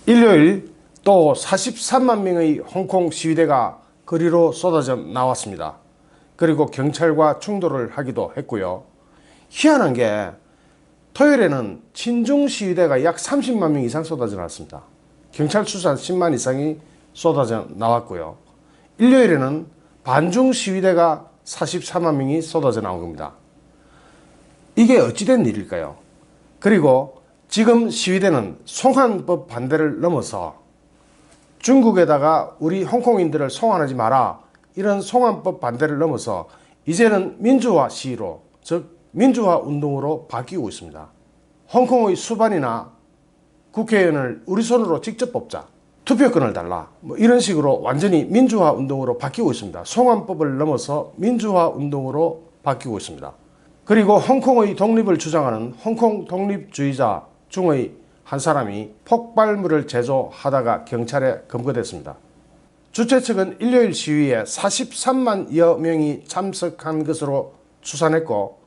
일요일 또 43만 명의 홍콩 시위대가 거리로 쏟아져 나왔습니다. 그리고 경찰과 충돌을 하기도 했고요. 희한한 게 토요일에는 친중 시위대가 약 30만 명 이상 쏟아져 나왔습니다. 경찰 수사 10만 이상이 쏟아져 나왔고요. 일요일에는 반중 시위대가 44만 명이 쏟아져 나온 겁니다. 이게 어찌된 일일까요? 그리고 지금 시위대는 송환법 반대를 넘어서 중국에다가 우리 홍콩인들을 송환하지 마라, 이런 송환법 반대를 넘어서 이제는 민주화 시위로, 즉 민주화 운동으로 바뀌고 있습니다. 홍콩의 수반이나 국회의원을 우리 손으로 직접 뽑자, 투표권을 달라, 이런 식으로 완전히 민주화 운동으로 바뀌고 있습니다. 송환법을 넘어서 민주화 운동으로 바뀌고 있습니다. 그리고 홍콩의 독립을 주장하는 홍콩 독립주의자 중의 한 사람이 폭발물을 제조하다가 경찰에 검거됐습니다. 주최 측은 일요일 시위에 43만여 명이 참석한 것으로 추산했고,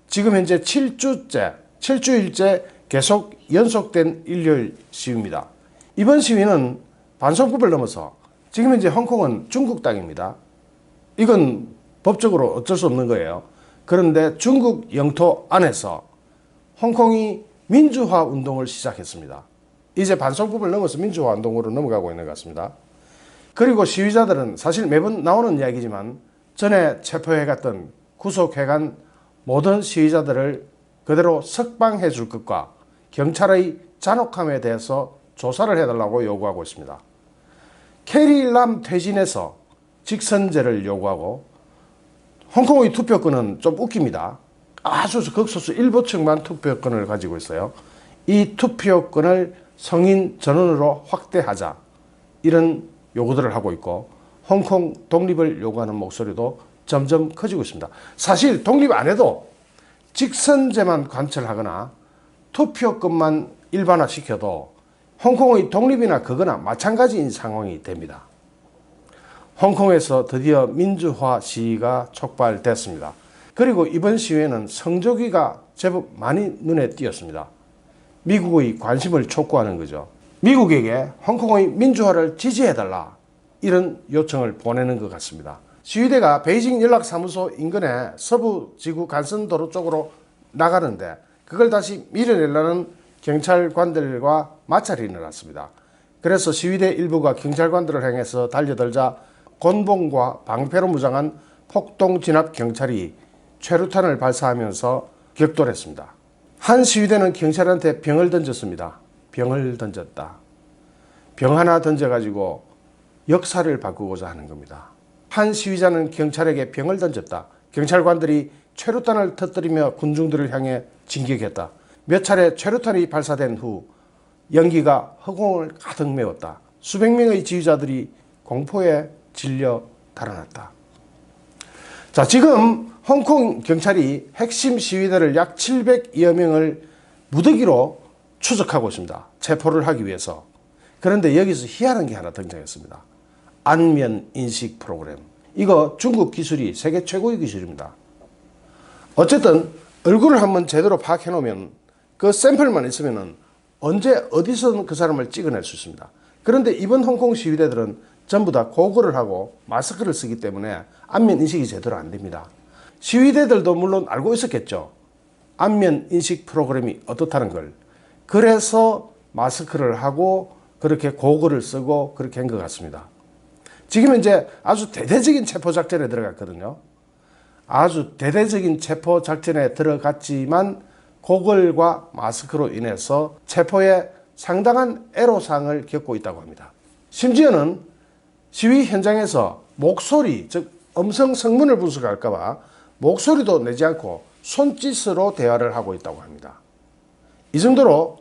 지금 현재 7주일째 계속 연속된 일요일 시위입니다. 이번 시위는 반송법을 넘어서 지금 현재 홍콩은 중국 땅입니다. 이건 법적으로 어쩔 수 없는 거예요. 그런데 중국 영토 안에서 홍콩이 민주화 운동을 시작했습니다. 이제 반송법을 넘어서 민주화 운동으로 넘어가고 있는 것 같습니다. 그리고 시위자들은 사실 매번 나오는 이야기지만 전에 체포해갔던, 구속해간 모든 시위자들을 그대로 석방해 줄 것과 경찰의 잔혹함에 대해서 조사를 해달라고 요구하고 있습니다. 캐리람 퇴진에서 직선제를 요구하고, 홍콩의 투표권은 좀 웃깁니다. 아주 극소수 일부층만 투표권을 가지고 있어요. 이 투표권을 성인 전원으로 확대하자, 이런 요구들을 하고 있고, 홍콩 독립을 요구하는 목소리도 점점 커지고 있습니다. 사실 독립 안 해도 직선제만 관철하거나 투표권만 일반화시켜도 홍콩의 독립이나 그거나 마찬가지인 상황이 됩니다. 홍콩에서 드디어 민주화 시위가 촉발됐습니다. 그리고 이번 시위에는 성조기가 제법 많이 눈에 띄었습니다. 미국의 관심을 촉구하는 거죠. 미국에게 홍콩의 민주화를 지지해달라, 이런 요청을 보내는 것 같습니다. 시위대가 베이징 연락사무소 인근에 서부지구 간선도로 쪽으로 나가는데 그걸 다시 밀어내려는 경찰관들과 마찰이 일어났습니다. 그래서 시위대 일부가 경찰관들을 향해서 달려들자 곤봉과 방패로 무장한 폭동진압 경찰이 최루탄을 발사하면서 격돌했습니다. 한 시위대는 경찰한테 병을 던졌습니다. 병을 던졌다. 병 하나 던져가지고 역사를 바꾸고자 하는 겁니다. 한 시위자는 경찰에게 병을 던졌다. 경찰관들이 최루탄을 터뜨리며 군중들을 향해 진격했다. 몇 차례 최루탄이 발사된 후 연기가 허공을 가득 메웠다. 수백 명의 지휘자들이 공포에 질려 달아났다. 자, 지금 홍콩 경찰이 핵심 시위대를 약 700여 명을 무더기로 추적하고 있습니다. 체포를 하기 위해서. 그런데 여기서 희한한 게 하나 등장했습니다. 안면 인식 프로그램. 이거 중국 기술이 세계 최고의 기술입니다. 어쨌든 얼굴을 한번 제대로 파악해 놓으면 그 샘플만 있으면 언제 어디서든 그 사람을 찍어낼 수 있습니다. 그런데 이번 홍콩 시위대들은 전부 다 고글을 하고 마스크를 쓰기 때문에 안면 인식이 제대로 안 됩니다. 시위대들도 물론 알고 있었겠죠. 안면 인식 프로그램이 어떻다는 걸. 그래서 마스크를 하고 그렇게 고글을 쓰고 그렇게 한 것 같습니다. 지금 이제 아주 대대적인 체포 작전에 들어갔거든요. 아주 대대적인 체포 작전에 들어갔지만 고글과 마스크로 인해서 체포에 상당한 애로사항을 겪고 있다고 합니다. 심지어는 시위 현장에서 목소리, 즉 음성 성문을 분석할까 봐 목소리도 내지 않고 손짓으로 대화를 하고 있다고 합니다. 이 정도로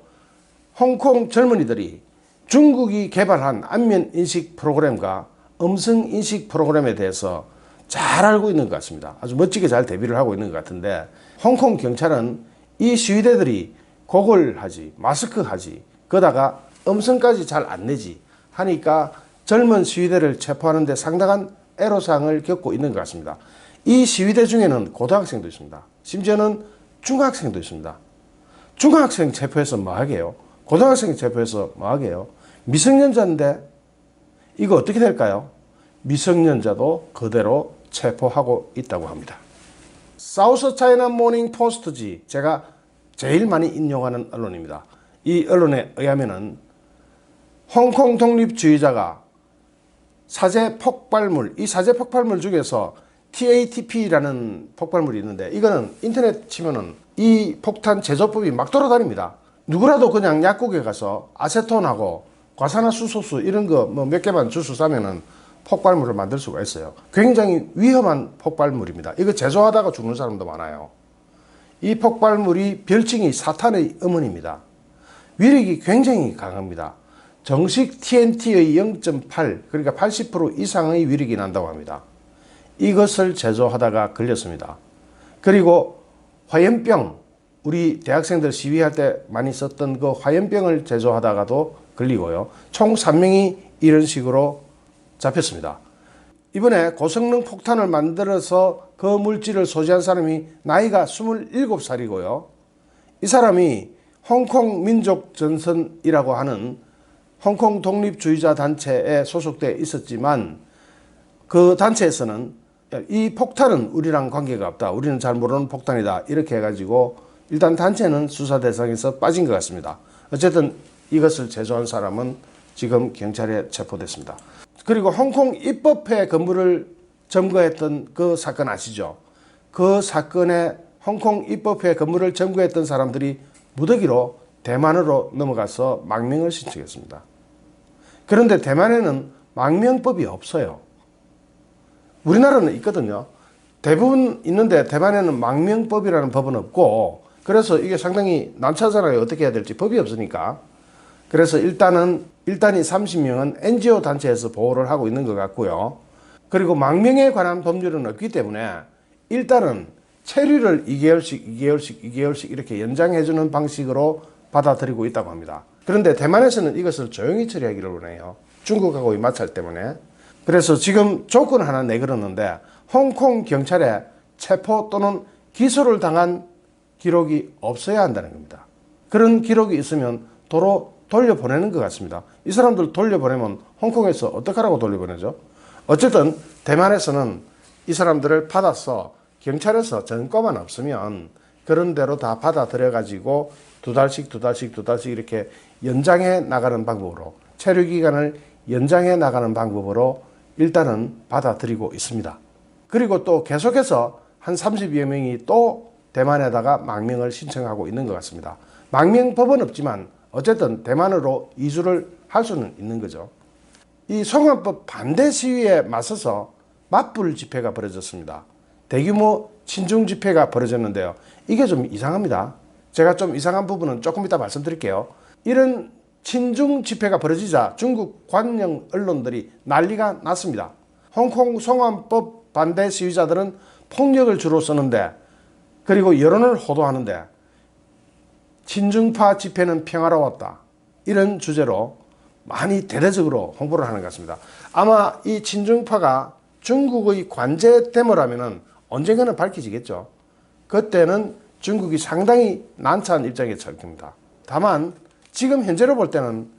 홍콩 젊은이들이 중국이 개발한 안면 인식 프로그램과 음성 인식 프로그램에 대해서 잘 알고 있는 것 같습니다. 아주 멋지게 잘 대비를 하고 있는 것 같은데, 홍콩 경찰은 이 시위대들이 고글하지, 마스크하지, 그러다가 음성까지 잘 안 내지 하니까 젊은 시위대를 체포하는 데 상당한 애로사항을 겪고 있는 것 같습니다. 이 시위대 중에는 고등학생도 있습니다. 심지어는 중학생도 있습니다. 중학생 체포해서 뭐 하게요? 고등학생 체포해서 뭐 하게요? 미성년자인데 이거 어떻게 될까요? 미성년자도 그대로 체포하고 있다고 합니다. 사우스 차이나 모닝 포스트지, 제가 제일 많이 인용하는 언론입니다. 이 언론에 의하면은 홍콩 독립주의자가 사제 폭발물, 이 사제 폭발물 중에서 TATP라는 폭발물이 있는데, 이거는 인터넷 치면은 이 폭탄 제조법이 막 돌아다닙니다. 누구라도 그냥 약국에 가서 아세톤하고 과산화수소수 이런 거 뭐 몇 개만 주스 싸면은 폭발물을 만들 수가 있어요. 굉장히 위험한 폭발물입니다. 이거 제조하다가 죽는 사람도 많아요. 이 폭발물이 별칭이 사탄의 어머니입니다. 위력이 굉장히 강합니다. 정식 TNT의 0.8, 그러니까 80% 이상의 위력이 난다고 합니다. 이것을 제조하다가 걸렸습니다. 그리고 화염병, 우리 대학생들 시위할 때 많이 썼던 그 화염병을 제조하다가도 걸리고요. 총 3명이 이런 식으로 잡혔습니다. 이번에 고성능 폭탄을 만들어서 그 물질을 소지한 사람이 나이가 27살이고요. 이 사람이 홍콩 민족전선이라고 하는 홍콩 독립주의자 단체에 소속되어 있었지만, 그 단체에서는 이 폭탄은 우리랑 관계가 없다, 우리는 잘 모르는 폭탄이다, 이렇게 해가지고 일단 단체는 수사 대상에서 빠진 것 같습니다. 어쨌든 이것을 제조한 사람은 지금 경찰에 체포됐습니다. 그리고 홍콩 입법회 건물을 점거했던 그 사건 아시죠? 그 사건에 홍콩 입법회 건물을 점거했던 사람들이 무더기로 대만으로 넘어가서 망명을 신청했습니다. 그런데 대만에는 망명법이 없어요. 우리나라는 있거든요. 대부분 있는데 대만에는 망명법이라는 법은 없고, 그래서 이게 상당히 난처하잖아요. 어떻게 해야 될지 법이 없으니까. 그래서 일단이 30명은 NGO 단체에서 보호를 하고 있는 것 같고요. 그리고 망명에 관한 법률은 없기 때문에 일단은 체류를 2개월씩 이렇게 연장해주는 방식으로 받아들이고 있다고 합니다. 그런데 대만에서는 이것을 조용히 처리하기를 원해요. 중국하고의 마찰 때문에. 그래서 지금 조건 하나 내걸었는데, 홍콩 경찰에 체포 또는 기소를 당한 기록이 없어야 한다는 겁니다. 그런 기록이 있으면 도로 돌려보내는 것 같습니다. 이 사람들 돌려보내면 홍콩에서 어떡하라고 돌려보내죠? 어쨌든 대만에서는 이 사람들을 받아서 경찰에서 전과만 없으면 그런 대로 다 받아들여 가지고 두 달씩 이렇게 연장해 나가는 방법으로, 체류 기간을 연장해 나가는 방법으로 일단은 받아들이고 있습니다. 그리고 또 계속해서 한 30여 명이 또 대만에다가 망명을 신청하고 있는 것 같습니다. 망명법은 없지만 어쨌든 대만으로 이주를 할 수는 있는 거죠. 이 송환법 반대 시위에 맞서서 맞불 집회가 벌어졌습니다. 대규모 친중 집회가 벌어졌는데요. 이게 좀 이상합니다. 제가 좀 이상한 부분은 조금 이따 말씀드릴게요. 이런 친중 집회가 벌어지자 중국 관영 언론들이 난리가 났습니다. 홍콩 송환법 반대 시위자들은 폭력을 주로 쓰는데, 그리고 여론을 호도하는데, 친중파 집회는 평화로웠다, 이런 주제로 많이 대대적으로 홍보를 하는 것 같습니다. 아마 이 친중파가 중국의 관제 데모라면은 언젠가는 밝혀지겠죠. 그때는 중국이 상당히 난처한 입장에 처할 겁니다. 다만 지금 현재로 볼 때는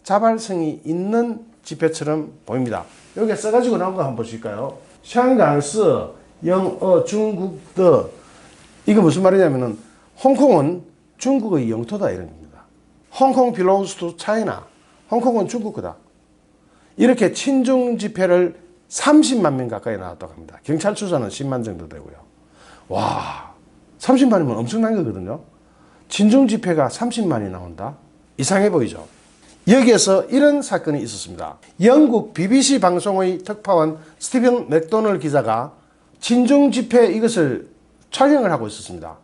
자발성이 있는 집회처럼 보입니다. 여기에 써가지고 나온 거 한번 보실까요? 샹강시 영어 중국的, 이거 무슨 말이냐면은 홍콩은 중국의 영토다, 이런 겁니다. 홍콩 belongs to China. 홍콩은 중국 거다. 이렇게 친중 집회를 30만 명 가까이 나왔다고 합니다. 경찰 추산은 10만 정도 되고요. 와, 30만이면 엄청난 거거든요. 친중 집회가 30만이 나온다? 이상해 보이죠? 여기에서 이런 사건이 있었습니다. 영국 BBC 방송의 특파원 스티븐 맥도널 기자가 친중 집회 이것을 촬영을 하고 있었습니다.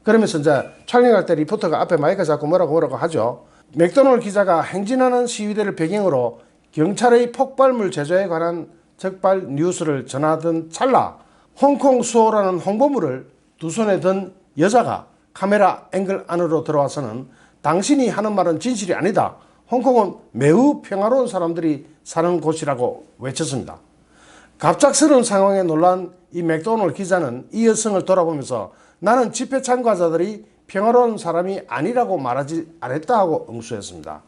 그러면서 이제 촬영할 때 리포터가 앞에 마이크 잡고 뭐라고 하죠. 맥도널 기자가 행진하는 시위대를 배경으로 경찰의 폭발물 제조에 관한 적발 뉴스를 전하던 찰나 홍콩 수호라는 홍보물을 두 손에 든 여자가 카메라 앵글 안으로 들어와서는 당신이 하는 말은 진실이 아니다, 홍콩은 매우 평화로운 사람들이 사는 곳이라고 외쳤습니다. 갑작스러운 상황에 놀란 이 맥도널 기자는 이 여성을 돌아보면서 나는 집회 참가자들이 평화로운 사람이 아니라고 말하지 않았다 하고 응수했습니다.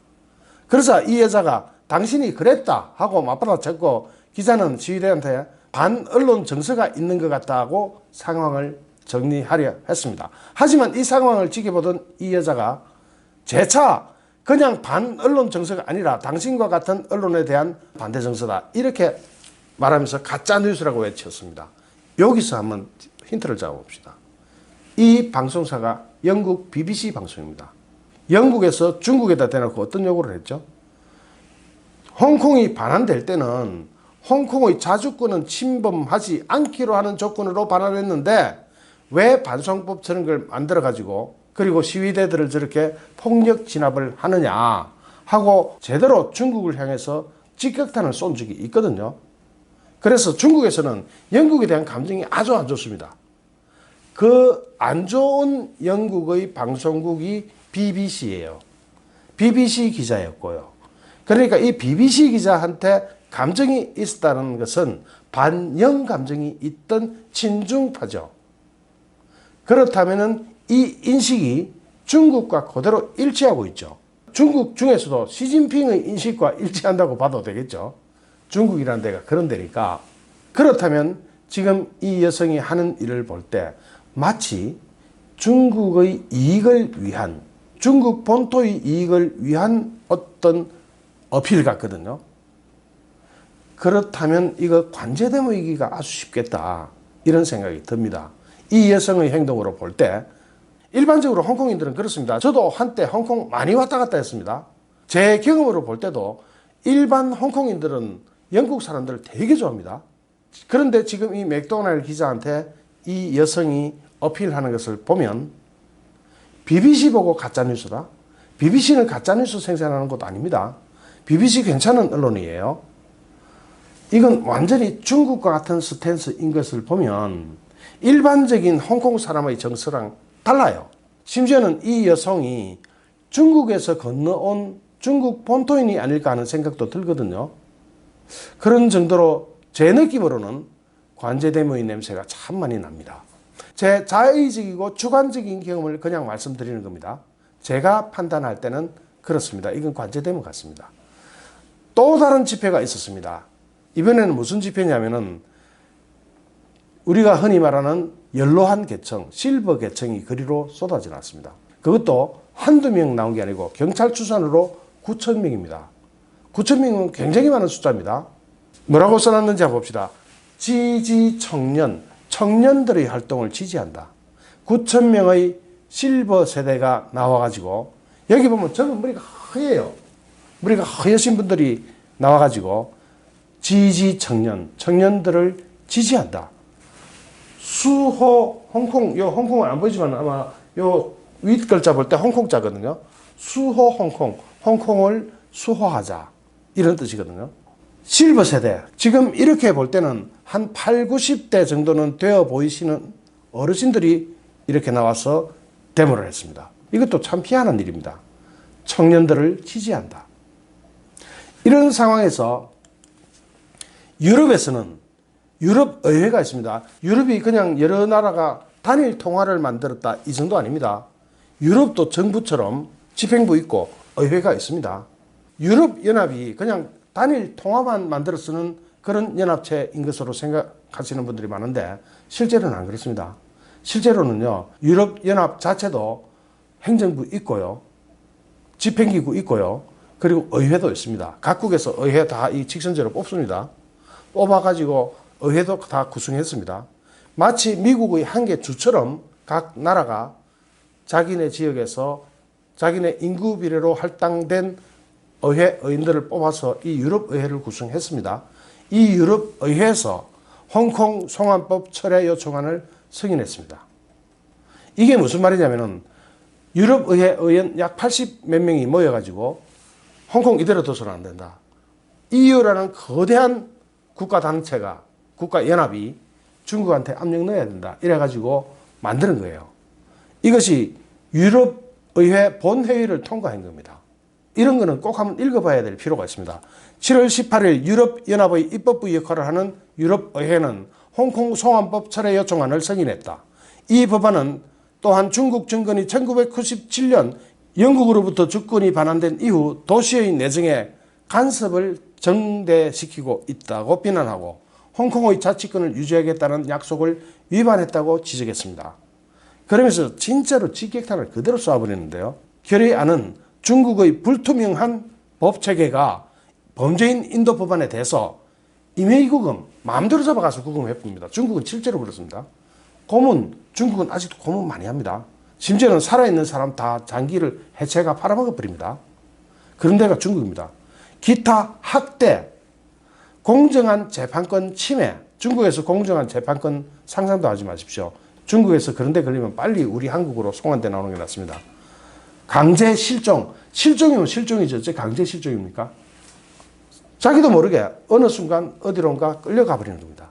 그래서 이 여자가 당신이 그랬다 하고 맞받아쳤고 기자는 시위대한테 반언론 정서가 있는 것 같다고 상황을 정리하려 했습니다. 하지만 이 상황을 지켜보던 이 여자가 재차 그냥 반언론 정서가 아니라 당신과 같은 언론에 대한 반대 정서다 이렇게 말하면서 가짜 뉴스라고 외쳤습니다. 여기서 한번 힌트를 잡아봅시다. 이 방송사가 영국 BBC 방송입니다. 영국에서 중국에다 대놓고 어떤 요구를 했죠? 홍콩이 반환될 때는 홍콩의 자주권은 침범하지 않기로 하는 조건으로 반환했는데 왜 반송법 저런 걸 만들어가지고 그리고 시위대들을 저렇게 폭력 진압을 하느냐 하고 제대로 중국을 향해서 직격탄을 쏜 적이 있거든요. 그래서 중국에서는 영국에 대한 감정이 아주 안 좋습니다. 그 안 좋은 영국의 방송국이 BBC예요. BBC 기자였고요. 그러니까 이 BBC 기자한테 감정이 있었다는 것은 반영 감정이 있던 친중파죠. 그렇다면 이 인식이 중국과 그대로 일치하고 있죠. 중국 중에서도 시진핑의 인식과 일치한다고 봐도 되겠죠. 중국이라는 데가 그런 데니까. 그렇다면 지금 이 여성이 하는 일을 볼 때 마치 중국의 이익을 위한, 중국 본토의 이익을 위한 어떤 어필 같거든요. 그렇다면 이거 관제대모이기가 아주 쉽겠다 이런 생각이 듭니다. 이 여성의 행동으로 볼 때 일반적으로 홍콩인들은 그렇습니다. 저도 한때 홍콩 많이 왔다 갔다 했습니다. 제 경험으로 볼 때도 일반 홍콩인들은 영국 사람들을 되게 좋아합니다. 그런데 지금 이 맥도날드 기자한테 이 여성이 어필하는 것을 보면 BBC 보고 가짜뉴스다? BBC는 가짜뉴스 생산하는 것도 아닙니다. BBC 괜찮은 언론이에요. 이건 완전히 중국과 같은 스탠스인 것을 보면 일반적인 홍콩 사람의 정서랑 달라요. 심지어는 이 여성이 중국에서 건너온 중국 본토인이 아닐까 하는 생각도 들거든요. 그런 정도로 제 느낌으로는 관제대모의 냄새가 참 많이 납니다. 제 자의적이고 주관적인 경험을 그냥 말씀드리는 겁니다. 제가 판단할 때는 그렇습니다. 이건 관제대모 같습니다. 또 다른 집회가 있었습니다. 이번에는 무슨 집회냐면은 우리가 흔히 말하는 연로한 계층, 실버 계층이 거리로 쏟아져 나왔습니다. 그것도 한두 명 나온 게 아니고 경찰 추산으로 9,000명입니다. 9,000명은 굉장히 많은 숫자입니다. 뭐라고 써놨는지 한번 봅시다. 지지 청년, 청년들의 활동을 지지한다. 9,000명의 실버 세대가 나와가지고 여기 보면 저는 머리가 허예요. 머리가 허여신 분들이 나와가지고 지지 청년, 청년들을 지지한다. 수호 홍콩, 요 홍콩은 안 보이지만 아마 요 윗 글자 볼 때 홍콩자거든요. 수호 홍콩, 홍콩을 수호하자 이런 뜻이거든요. 실버 세대, 지금 이렇게 볼 때는 한 8, 90대 정도는 되어 보이시는 어르신들이 이렇게 나와서 데모를 했습니다. 이것도 참 희한한 일입니다. 청년들을 지지한다. 이런 상황에서 유럽에서는 유럽 의회가 있습니다. 유럽이 그냥 여러 나라가 단일 통화를 만들었다 이 정도 아닙니다. 유럽도 정부처럼 집행부 있고 의회가 있습니다. 유럽연합이 그냥 단일 통화만 만들어 쓰는 그런 연합체인 것으로 생각하시는 분들이 많은데 실제로는 안 그렇습니다. 실제로는요, 유럽연합 자체도 행정부 있고요, 집행기구 있고요, 그리고 의회도 있습니다. 각국에서 의회 다 이 직선제로 뽑습니다. 뽑아가지고 의회도 다 구성했습니다. 마치 미국의 한계 주처럼 각 나라가 자기네 지역에서 자기네 인구 비례로 할당된 의회 의원들을 뽑아서 이 유럽의회를 구성했습니다. 이 유럽의회에서 홍콩 송환법 철회 요청안을 승인했습니다. 이게 무슨 말이냐면은 유럽의회 의원 약 80 몇 명이 모여가지고 홍콩 이대로 둬서는 안 된다. EU라는 거대한 국가단체가, 국가연합이 중국한테 압력 넣어야 된다. 이래가지고 만드는 거예요. 이것이 유럽의회 본회의를 통과한 겁니다. 이런 거는 꼭 한번 읽어봐야 될 필요가 있습니다. 7월 18일 유럽연합의 입법부 역할을 하는 유럽의회는 홍콩 송환법 철회 요청안을 승인했다. 이 법안은 또한 중국 정권이 1997년 영국으로부터 주권이 반환된 이후 도시의 내정에 간섭을 정대시키고 있다고 비난하고 홍콩의 자치권을 유지하겠다는 약속을 위반했다고 지적했습니다. 그러면서 진짜로 직격탄을 그대로 쏴버리는데요. 결의안은 중국의 불투명한 법체계가 범죄인 인도 법안에 대해서 임의 구금, 마음대로 잡아가서 구금해봅니다. 중국은 실제로 그렇습니다. 고문, 중국은 아직도 고문 많이 합니다. 심지어는 살아있는 사람 다 장기를 해체가 팔아먹어버립니다. 그런 데가 중국입니다. 기타 학대, 공정한 재판권 침해, 중국에서 공정한 재판권 상상도 하지 마십시오. 중국에서 그런 데 걸리면 빨리 우리 한국으로 송환돼 나오는 게 낫습니다. 강제 실종, 실종이면 실종이죠. 어째 강제 실종입니까? 자기도 모르게 어느 순간 어디론가 끌려가 버리는 겁니다.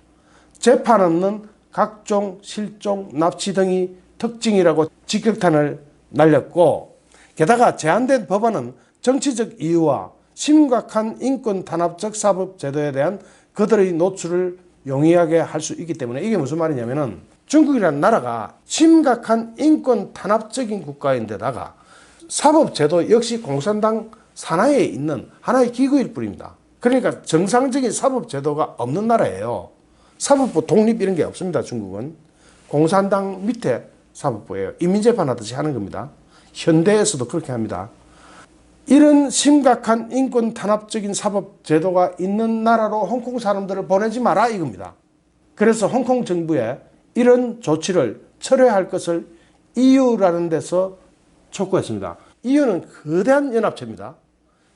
재판 없는 각종 실종, 납치 등이 특징이라고 직격탄을 날렸고, 게다가 제안된 법안은 정치적 이유와 심각한 인권 탄압적 사법 제도에 대한 그들의 노출을 용이하게 할 수 있기 때문에, 이게 무슨 말이냐면은 중국이라는 나라가 심각한 인권 탄압적인 국가인데다가 사법 제도 역시 공산당 산하에 있는 하나의 기구일 뿐입니다. 그러니까 정상적인 사법 제도가 없는 나라예요. 사법부 독립 이런 게 없습니다. 중국은 공산당 밑에 사법부예요. 인민재판 하듯이 하는 겁니다. 현대에서도 그렇게 합니다. 이런 심각한 인권 탄압적인 사법 제도가 있는 나라로 홍콩 사람들을 보내지 마라 이겁니다. 그래서 홍콩 정부에 이런 조치를 철회할 것을 EU라는 데서 촉구했습니다. EU는 거대한 연합체입니다.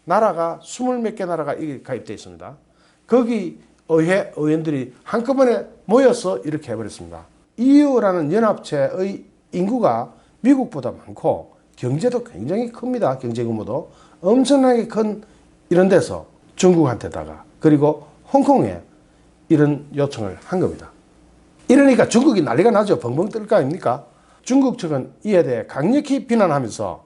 나라가 20몇 개 나라가 가입되어 있습니다. 거기 의회 의원들이 한꺼번에 모여서 이렇게 해버렸습니다. EU라는 연합체의 인구가 미국보다 많고 경제도 굉장히 큽니다. 경제 규모도 엄청나게 큰 이런 데서 중국한테다가 그리고 홍콩에 이런 요청을 한 겁니다. 이러니까 중국이 난리가 나죠. 벙벙 뜰 거 아닙니까? 중국 측은 이에 대해 강력히 비난하면서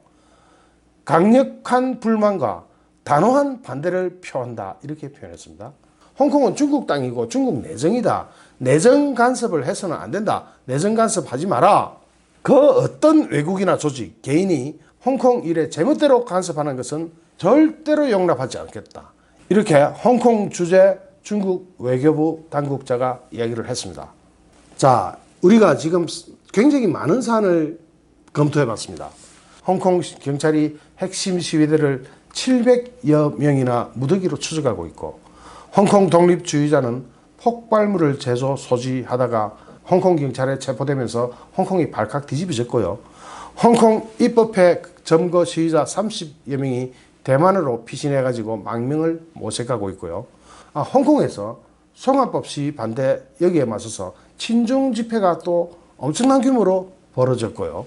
강력한 불만과 단호한 반대를 표한다 이렇게 표현했습니다. 홍콩은 중국 땅이고 중국 내정이다. 내정 간섭을 해서는 안 된다. 내정 간섭하지 마라. 그 어떤 외국이나 조직, 개인이 홍콩 일에 제멋대로 간섭하는 것은 절대로 용납하지 않겠다. 이렇게 홍콩 주재 중국 외교부 당국자가 이야기를 했습니다. 자, 우리가 지금 굉장히 많은 사안을 검토해 봤습니다. 홍콩 경찰이 핵심 시위대를 700여 명이나 무더기로 추적하고 있고, 홍콩 독립주의자는 폭발물을 제조 소지하다가 홍콩 경찰에 체포되면서 홍콩이 발칵 뒤집어졌고요. 홍콩 입법회 점거 시위자 30여 명이 대만으로 피신해가지고 망명을 모색하고 있고요. 홍콩에서 송환법 시위 반대 여기에 맞서서 친중 집회가 또 엄청난 규모로 벌어졌고요.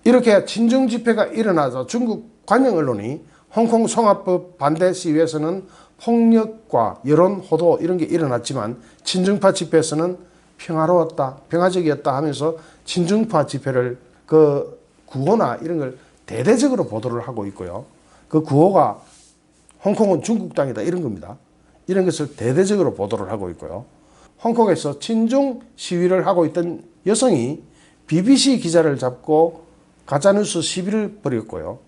이렇게 친중 집회가 일어나서 중국 관영 언론이 홍콩 송환법 반대 시위에서는 폭력과 여론 호도 이런 게 일어났지만 친중파 집회에서는 평화로웠다, 평화적이었다 하면서 친중파 집회를 그 구호나 이런 걸 대대적으로 보도를 하고 있고요. 그 구호가 홍콩은 중국 땅이다 이런 겁니다. 이런 것을 대대적으로 보도를 하고 있고요. 홍콩에서 친중 시위를 하고 있던 여성이 BBC 기자를 잡고 가짜뉴스 시비를 벌였고요.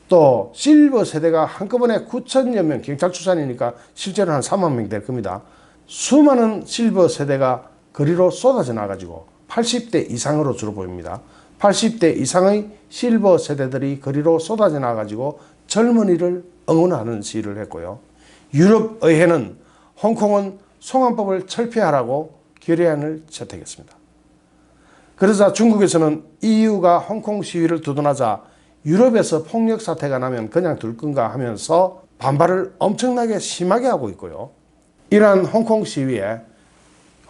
또 실버 세대가 한꺼번에 9천여 명, 경찰 추산이니까 실제로 한 3만 명 될 겁니다. 수많은 실버 세대가 거리로 쏟아져 나가지고 80대 이상으로 주로 보입니다. 80대 이상의 실버 세대들이 거리로 쏟아져 나가지고 젊은이를 응원하는 시위를 했고요. 유럽 의회는 홍콩은 송환법을 철폐하라고 결의안을 채택했습니다. 그러자 중국에서는 EU가 홍콩 시위를 두둔하자 유럽에서 폭력 사태가 나면 그냥 둘 건가 하면서 반발을 엄청나게 심하게 하고 있고요. 이러한 홍콩 시위에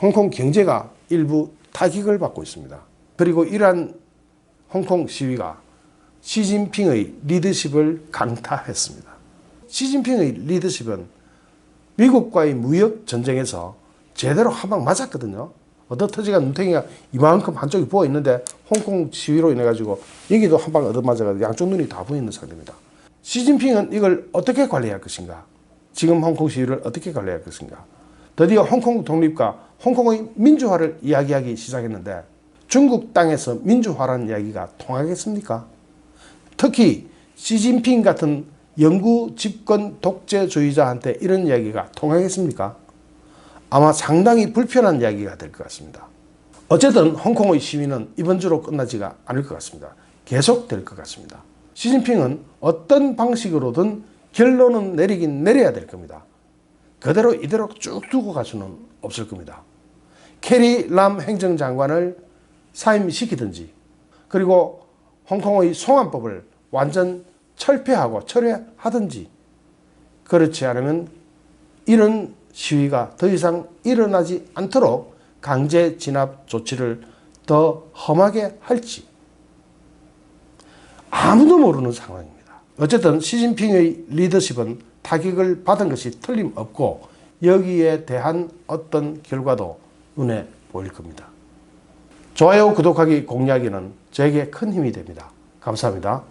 홍콩 경제가 일부 타격을 받고 있습니다. 그리고 이러한 홍콩 시위가 시진핑의 리더십을 강타했습니다. 시진핑의 리더십은 미국과의 무역 전쟁에서 제대로 한 방 맞았거든요. 얻어터지가 눈탱이가 이만큼 한쪽이 부어 있는데 홍콩 시위로 인해 가지고 여기도 한 방 얻어맞아가지고 양쪽 눈이 다 부어 있는 상태입니다. 시진핑은 이걸 어떻게 관리할 것인가? 지금 홍콩 시위를 어떻게 관리할 것인가? 드디어 홍콩 독립과 홍콩의 민주화를 이야기하기 시작했는데 중국 땅에서 민주화라는 이야기가 통하겠습니까? 특히 시진핑 같은 영구 집권 독재주의자한테 이런 이야기가 통하겠습니까? 아마 상당히 불편한 이야기가 될 것 같습니다. 어쨌든 홍콩의 시위는 이번 주로 끝나지가 않을 것 같습니다. 계속될 것 같습니다. 시진핑은 어떤 방식으로든 결론은 내리긴 내려야 될 겁니다. 그대로 이대로 쭉 두고 갈 수는 없을 겁니다. 캐리 람 행정장관을 사임시키든지, 그리고 홍콩의 송환법을 완전 철폐하고 철회하든지, 그렇지 않으면 이런 시위가 더 이상 일어나지 않도록 강제 진압 조치를 더 험하게 할지 아무도 모르는 상황입니다. 어쨌든 시진핑의 리더십은 타격을 받은 것이 틀림없고 여기에 대한 어떤 결과도 눈에 보일 겁니다. 좋아요, 구독하기, 공유하기는 저에게 큰 힘이 됩니다. 감사합니다.